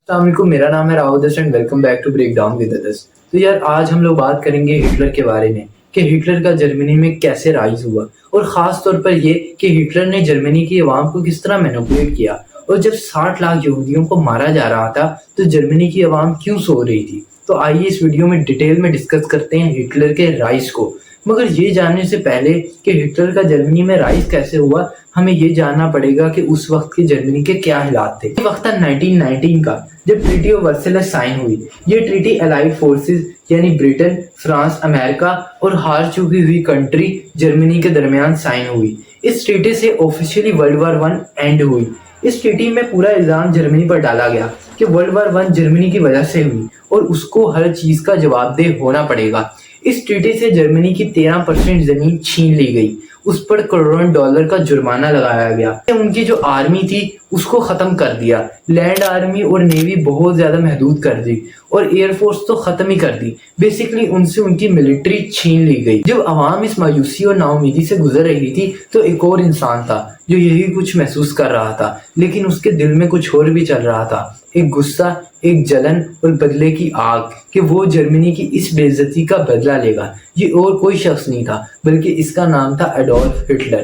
السلام علیکم، میرا نام ہے Rahul this and welcome back to break down with others. تو یار آج ہم لوگ بات کریں گے ہٹلر کے بارے میں کہ ہٹلر کا جرمنی میں کیسے رائز ہوا، اور خاص طور پر یہ کہ ہٹلر نے جرمنی کی عوام کو کس طرح مینوپولیٹ کیا، اور جب 60 لاکھ یہودیوں کو مارا جا رہا تھا تو جرمنی کی عوام کیوں سو رہی تھی۔ تو آئیے اس ویڈیو میں ڈیٹیل میں ڈسکس کرتے ہیں ہٹلر کے رائز کو۔ مگر یہ جاننے سے پہلے کہ ہٹلر کا جرمنی میں رائز کیسے ہوا، ہمیں یہ جاننا پڑے گا کہ اس وقت کی جرمنی کے کیا حالات تھے۔ یہ وقت تھا 1919 کا، جب ٹریٹی آف ورسائلز سائن ہوئی۔ یہ ٹریٹی الائڈ فورسز یعنی برٹن، فرانس، امریکہ اور ہار چکی ہوئی کنٹری جرمنی کے درمیان سائن ہوئی۔ اس ٹریٹی سے آفیشیلی ورلڈ وار 1 اینڈ ہوئی۔ اس ٹریٹی میں پورا الزام جرمنی پر ڈالا گیا کہ ورلڈ وار 1 جرمنی کی وجہ سے ہوئی اور اس کو ہر چیز کا جواب دہ ہونا پڑے گا۔ اس ٹریٹی سے جرمنی کی 13% زمین چھین لی گئی، اس پر کروڑوں ڈالر کا جرمانہ لگایا گیا۔ ان کی جو آرمی تھی اس کو ختم کر دیا، لینڈ آرمی اور نیوی بہت زیادہ محدود کر دی، اور ایئر فورس تو ختم ہی کر دی۔ بیسیکلی ان سے ان کی ملٹری چھین لی گئی۔ جب عوام اس مایوسی اور نا امیدی سے گزر رہی تھی تو ایک اور انسان تھا جو یہی کچھ محسوس کر رہا تھا، لیکن اس کے دل میں کچھ اور بھی چل رہا تھا، ایک غصہ، ایک جلن اور بدلے کی آگ کہ وہ جرمنی کی اس بے عزتی کا بدلہ لے گا۔ یہ اور کوئی شخص نہیں تھا بلکہ اس کا نام تھا ایڈولف ہٹلر۔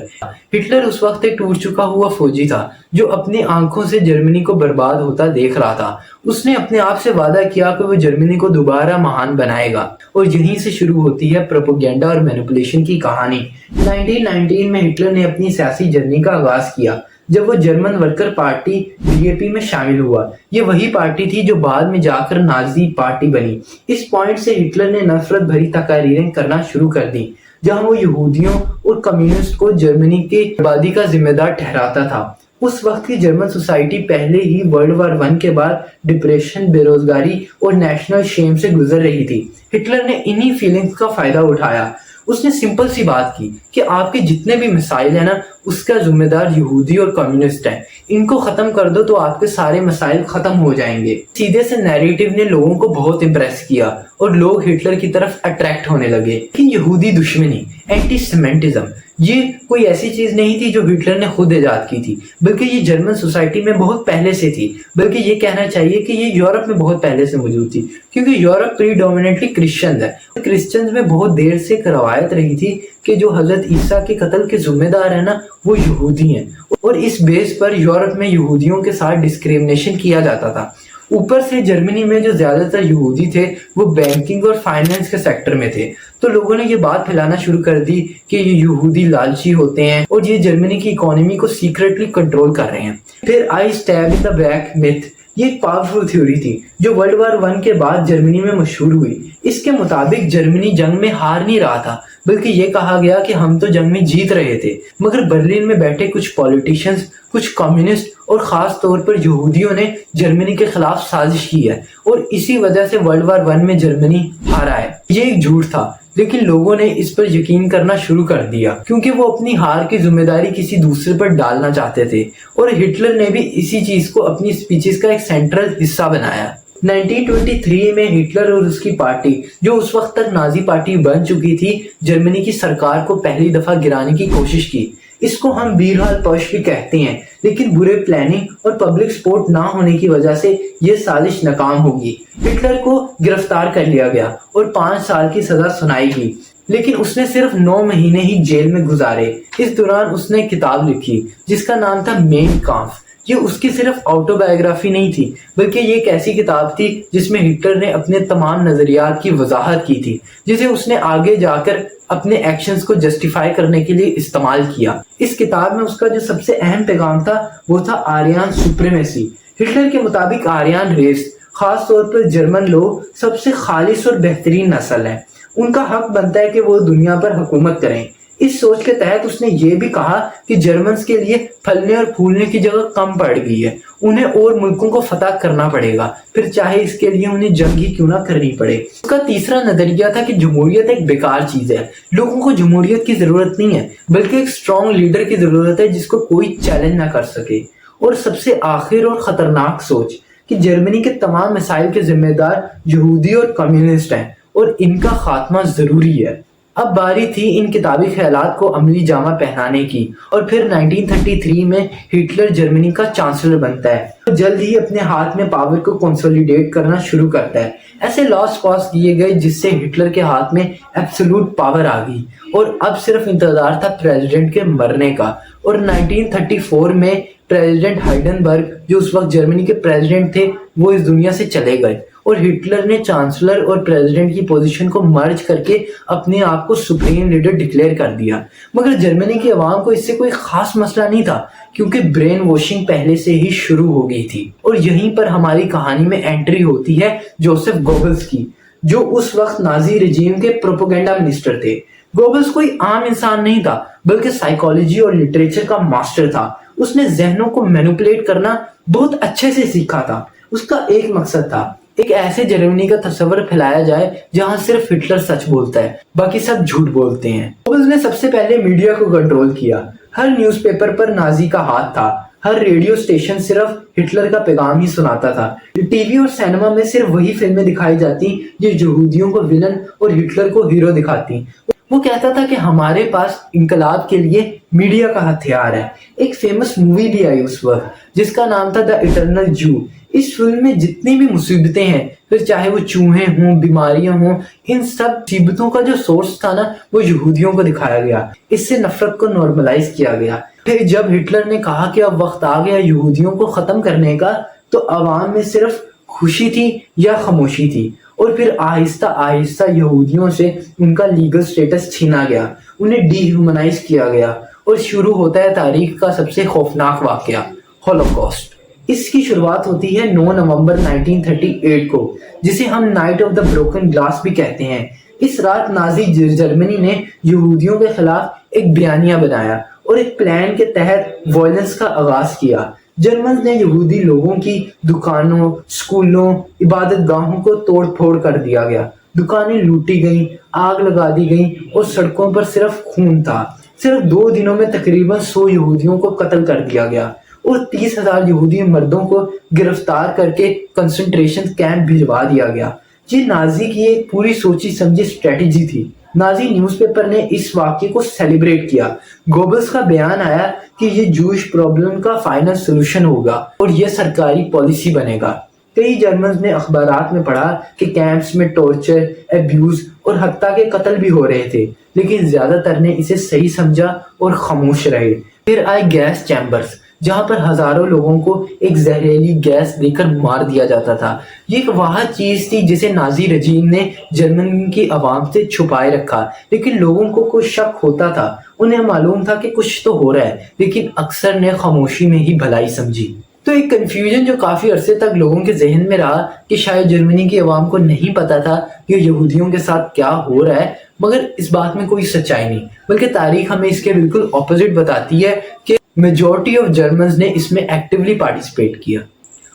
ہٹلر اس وقت ایک ٹوٹ چکا ہوا فوجی تھا جو اپنی آنکھوں سے جرمنی کو برباد ہوتا دیکھ رہا تھا۔ اس نے اپنے آپ سے وعدہ کیا کہ وہ جرمنی کو دوبارہ مہان بنائے گا، اور یہیں سے شروع ہوتی ہے پروپیگنڈا اور مینوپولیشن کی کہانی۔ 1919 میں ہٹلر نے اپنی سیاسی جرنی کا آغاز کیا جب وہ جرمن ورکر پارٹی DAP میں شامل ہوا۔ یہ وہی پارٹی تھی جو بعد میں جا کر نازی پارٹی بنی۔ اس پوائنٹ سے ہٹلر نے نفرت بھری تقاریریں کرنا شروع کر دی، جہاں وہ یہودیوں اور کمیونسٹ کو جرمنی کی بربادی کا ذمہ دار ٹھہراتا تھا۔ اس وقت کی جرمن سوسائٹی پہلے ہی ورلڈ وار 1 کے بعد ڈپریشن، بے روزگاری اور نیشنل شیم سے گزر رہی تھی۔ ہٹلر نے انہی فیلنگز کا فائدہ اٹھایا۔ اس نے سمپل سی بات کی کہ آپ کے جتنے بھی مسائل ہیں نا، اس کا ذمہ دار یہودی اور کمیونسٹ ہیں، ان کو ختم کر دو تو آپ کے سارے مسائل ختم ہو جائیں گے۔ سیدھے سے نیریٹو نے لوگوں کو بہت امپریس کیا اور لوگ ہٹلر کی طرف اٹریکٹ ہونے لگے۔ لیکن یہودی دشمنی، اینٹی سیمیٹزم، یہ کوئی ایسی چیز نہیں تھی جو ہٹلر نے خود ایجاد کی تھی، بلکہ یہ جرمن سوسائٹی میں بہت پہلے سے تھی۔ بلکہ یہ کہنا چاہیے کہ یہ یورپ میں بہت پہلے سے موجود تھی، کیونکہ یورپ پریڈومیننٹلی کرسچنز ہے۔ کرسچنز میں بہت دیر سے ایک روایت رہی تھی کہ جو حضرت عیسیٰ کے قتل کے ذمہ دار ہیں نا، وہ یہودی ہیں، اور اس بیس پر یورپ میں یہودیوں کے ساتھ ڈسکریمنیشن کیا جاتا تھا۔ اوپر سے جرمنی میں جو زیادہ تر یہودی تھے وہ بینکنگ اور فائنانس کے سیکٹر میں تھے، تو لوگوں نے یہ بات پھیلانا شروع کر دی کہ یہ یہودی لالچی ہوتے ہیں اور یہ جرمنی کی اکانومی کو سیکریٹلی کنٹرول کر رہے ہیں۔ پھر آئی اسٹیب ان دا بیک میتھ، یہ ایک پاورفل تھیوری تھی جو ورلڈ وار 1 کے بعد جرمنی میں مشہور ہوئی۔ اس کے مطابق جرمنی جنگ میں ہار نہیں رہا تھا، بلکہ یہ کہا گیا کہ ہم تو جنگ میں جیت رہے تھے، مگر برلن میں بیٹھے کچھ پولیٹیشنز، کچھ کمیونسٹ اور خاص طور پر یہودیوں نے جرمنی کے خلاف سازش کی ہے، اور اسی وجہ سے ورلڈ وار 1 میں جرمنی ہارا ہے۔ یہ ایک جھوٹ تھا، لیکن لوگوں نے اس پر یقین کرنا شروع کر دیا کیونکہ وہ اپنی ہار کی ذمہ داری کسی دوسرے پر ڈالنا چاہتے تھے، اور ہٹلر نے بھی اسی چیز کو اپنی اسپیچز کا ایک سینٹرل حصہ بنایا۔ 1923 میں ہٹلر اور اس کی پارٹی، جو اس وقت تک نازی پارٹی بن چکی تھی، جرمنی کی سرکار کو پہلی دفعہ گرانے کی کوشش کی۔ اس کو ہم بیرحال پش بھی کہتے ہیں، لیکن برے پلاننگ اور پبلک سپورٹ نہ ہونے کی وجہ سے یہ سازش ناکام ہوگی۔ ہٹلر کو گرفتار کر لیا گیا اور 5 سال کی سزا سنائی گئی، لیکن اس نے صرف 9 مہینے ہی جیل میں گزارے۔ اس دوران اس نے کتاب لکھی جس کا نام تھا مین کامف۔ یہ اس کی صرف آٹو بایوگرافی نہیں تھی، بلکہ یہ ایک ایسی کتاب تھی جس میں ہٹلر نے اپنے تمام نظریات کی وضاحت کی تھی، جسے اس نے آگے جا کر اپنے ایکشنز کو جسٹیفائی کرنے کے لیے استعمال کیا۔ اس کتاب میں اس کا جو سب سے اہم پیغام تھا وہ تھا آریان سپریمیسی۔ ہٹلر کے مطابق آریان ریس، خاص طور پر جرمن لوگ، سب سے خالص اور بہترین نسل ہے، ان کا حق بنتا ہے کہ وہ دنیا پر حکومت کریں۔ اس سوچ کے تحت اس نے یہ بھی کہا کہ جرمنز کے لیے پھلنے اور پھولنے کی جگہ کم پڑ گئی ہے، انہیں اور ملکوں کو فتح کرنا پڑے گا، پھر چاہے اس کے لیے انہیں جنگ ہی کیوں نہ کرنی پڑے۔ اس کا تیسرا نظریہ تھا کہ جمہوریت ایک بیکار چیز ہے، لوگوں کو جمہوریت کی ضرورت نہیں ہے، بلکہ ایک اسٹرانگ لیڈر کی ضرورت ہے جس کو کوئی چیلنج نہ کر سکے۔ اور سب سے آخر اور خطرناک سوچ کہ جرمنی کے تمام مسائل کے ذمہ دار یہودی اور کمیونسٹ ہیں، اور ان کا خاتمہ ضروری ہے۔ اب باری تھی ان کتابی خیالات کو عملی جامہ پہنانے کی، اور پھر 1933 میں ہٹلر جرمنی کا چانسلر بنتا ہے، جلد ہی اپنے ہاتھ میں پاور کو کنسولیڈیٹ کرنا شروع کرتا ہے۔ ایسے لاس پاس کیے گئے جس سے ہٹلر کے ہاتھ میں ایبسولوٹ پاور آ گئی، اور اب صرف انتظار تھا پریزیڈنٹ کے مرنے کا۔ اور 1934 میں پریزیڈنٹ ہائڈنبرگ، جو اس وقت جرمنی کے پریزیڈنٹ تھے، وہ اس دنیا سے چلے گئے، اور ہٹلر نے چانسلر اور پریزیڈنٹ کی پوزیشن کو مرج کر کے اپنے آپ کو سپریم لیڈر ڈکلیئر کر دیا۔ مگر جرمنی کی عوام کو اس سے کوئی خاص مسئلہ نہیں تھا، کیونکہ برین واشنگ پہلے سے ہی شروع ہو گئی تھی۔ اور یہیں پر ہماری کہانی میں انٹری ہوتی ہے جوزف گوبلز کی، جو اس وقت نازی رجیم کے پروپیگنڈا منسٹر تھے۔ گوبلز کوئی عام انسان نہیں تھا، بلکہ سائیکالوجی اور لٹریچر کا ماسٹر تھا۔ اس نے ذہنوں کو مینوپولیٹ کرنا بہت اچھے سے سیکھا تھا۔ اس کا ایک مقصد تھا، ایک ایسے جرمنی کا تصور پھیلایا جائے جہاں صرف ہٹلر سچ بولتا ہے، باقی سب جھوٹ بولتے ہیں۔ گوبلز نے سب سے پہلے میڈیا کو کنٹرول کیا۔ ہر نیوز پیپر پر نازی کا ہاتھ تھا، ہر ریڈیو سٹیشن صرف ہٹلر کا پیغام ہی سناتا تھا، ٹی وی اور سینما میں صرف وہی فلمیں دکھائی جاتی جو یہودیوں کو ولن اور ہٹلر کو ہیرو دکھاتی۔ وہ کہتا تھا کہ ہمارے پاس انقلاب کے لیے میڈیا کا ہتھیار ہے۔ ایک فیمس مووی بھی آئی اس وقت جس کا نام تھا دا اٹرنل جو۔ اس فلم میں جتنی بھی مصیبتیں ہیں، پھر چاہے وہ چوہے ہوں، بیماریاں ہوں، ان سب مصیبتوں کا جو سورس تھا نا، وہ یہودیوں کو دکھایا گیا۔ اس سے نفرت کو نارملائز کیا گیا۔ پھر جب ہٹلر نے کہا کہ اب وقت آ گیا یہودیوں کو ختم کرنے کا، تو عوام میں صرف خوشی تھی یا خاموشی تھی، اور پھر آہستہ آہستہ یہودیوں سے ان کا لیگل سٹیٹس چھینا گیا، انہیں ڈی ہیومنائز کیا گیا، اور شروع ہوتا ہے تاریخ کا سب سے خوفناک واقعہ، ہولوکاسٹ۔ اس کی شروعات ہوتی ہے 9 نومبر 1938 کو، جسے ہم night of the broken glass بھی کہتے ہیں۔ اس رات نازی جرمنی نے یہودیوں کے خلاف ایک بیانیہ بنایا اور ایک پلان کے تحت وائلنس کا آغاز کیا۔ جرمنز نے یہودی لوگوں کی دکانوں، سکولوں، عبادت گاہوں کو توڑ پھوڑ کر دیا گیا، دکانیں لوٹی گئیں، آگ لگا دی گئیں، اور سڑکوں پر صرف خون تھا۔ صرف 2 دنوں میں تقریباً 100 یہودیوں کو قتل کر دیا گیا، اور 30,000 یہودی مردوں کو گرفتار کر کے کنسنٹریشن کیمپ بھجوا دیا گیا۔ یہ نازی کی ایک پوری سوچی سمجھی اسٹریٹجی تھی۔ نازی نیوز پیپر نے اس واقعے کو سیلیبریٹ کیا۔ گوبلز کا بیان آیا کہ یہ جوش پرابلم کا فائنل سولوشن ہوگا اور یہ سرکاری پالیسی بنے گا۔ کئی جرمنز نے اخبارات میں پڑھا کہ کیمپس میں ٹارچر، ایبیوز اور حتیٰ کہ قتل بھی ہو رہے تھے، لیکن زیادہ تر نے اسے صحیح سمجھا اور خاموش رہے۔ پھر آئے گیس چیمبرز، جہاں پر ہزاروں لوگوں کو ایک زہریلی گیس دے کر مار دیا جاتا تھا۔ یہ ایک واحد چیز تھی جسے نازی رجیم نے جرمن کی عوام سے چھپائے رکھا، لیکن لوگوں کو کوئی شک ہوتا تھا، انہیں معلوم تھا کہ کچھ تو ہو رہا ہے، لیکن اکثر نے خاموشی میں ہی بھلائی سمجھی۔ تو ایک کنفیوژن جو کافی عرصے تک لوگوں کے ذہن میں رہا کہ شاید جرمنی کی عوام کو نہیں پتا تھا کہ یہودیوں کے ساتھ کیا ہو رہا ہے، مگر اس بات میں کوئی سچائی نہیں، بلکہ تاریخ ہمیں اس کے بالکل اپوزٹ بتاتی ہے کہ میجورٹی آف جرمنز نے اس میں ایکٹیولی پارٹیسپیٹ کیا۔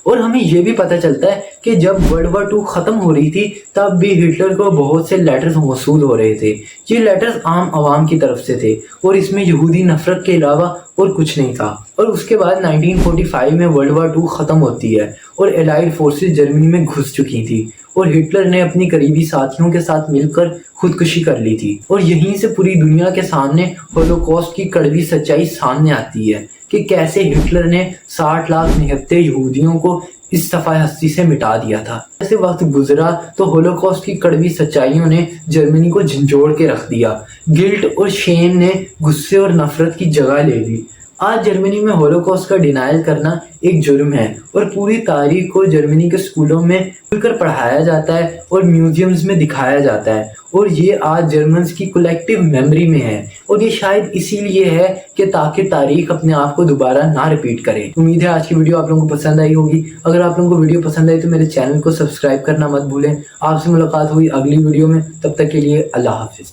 اور ہمیں یہ بھی پتہ چلتا ہے کہ جب ورلڈ وار 2 ختم ہو رہی تھی تب بھی ہٹلر کو بہت سے لیٹرز موصول ہو رہے تھے۔ یہ لیٹرز عام عوام کی طرف سے تھے اور اس میں یہودی نفرت کے علاوہ اور کچھ نہیں تھا۔ اور اس کے بعد 1945 میں ورلڈ وار 2 ختم ہوتی ہے اور الائڈ فورسز جرمنی میں گھس چکی تھی، اور ہٹلر نے اپنی قریبی ساتھیوں کے ساتھ مل کر خودکشی کر لی تھی۔ اور یہیں سے پوری دنیا کے سامنے ہولوکاسٹ کی کڑوی سچائی سامنے آتی ہے کہ کیسے ہٹلر نے 60 لاکھ نہتے یہودیوں کو اس صفحہ ہستی سے مٹا دیا تھا۔ جیسے وقت گزرا تو ہولوکاسٹ کی کڑوی سچائیوں نے جرمنی کو جھنجھوڑ کے رکھ دیا۔ گلٹ اور شیم نے غصے اور نفرت کی جگہ لے لی۔ آج جرمنی میں ہولوکاسٹ کا ڈینائل کرنا ایک جرم ہے، اور پوری تاریخ کو جرمنی کے اسکولوں میں کھل کر پڑھایا جاتا ہے اور میوزیمز میں دکھایا جاتا ہے، اور یہ آج جرمنز کی کولیکٹیو میموری میں ہے، اور یہ شاید اسی لیے ہے کہ تاکہ تاریخ اپنے آپ کو دوبارہ نہ ریپیٹ کرے۔ امید ہے آج کی ویڈیو آپ لوگوں کو پسند آئی ہوگی۔ اگر آپ لوگوں کو ویڈیو پسند آئی تو میرے چینل کو سبسکرائب کرنا مت بھولیں۔ آپ سے ملاقات ہوئی اگلی ویڈیو میں، تب تک کے لیے اللہ حافظ۔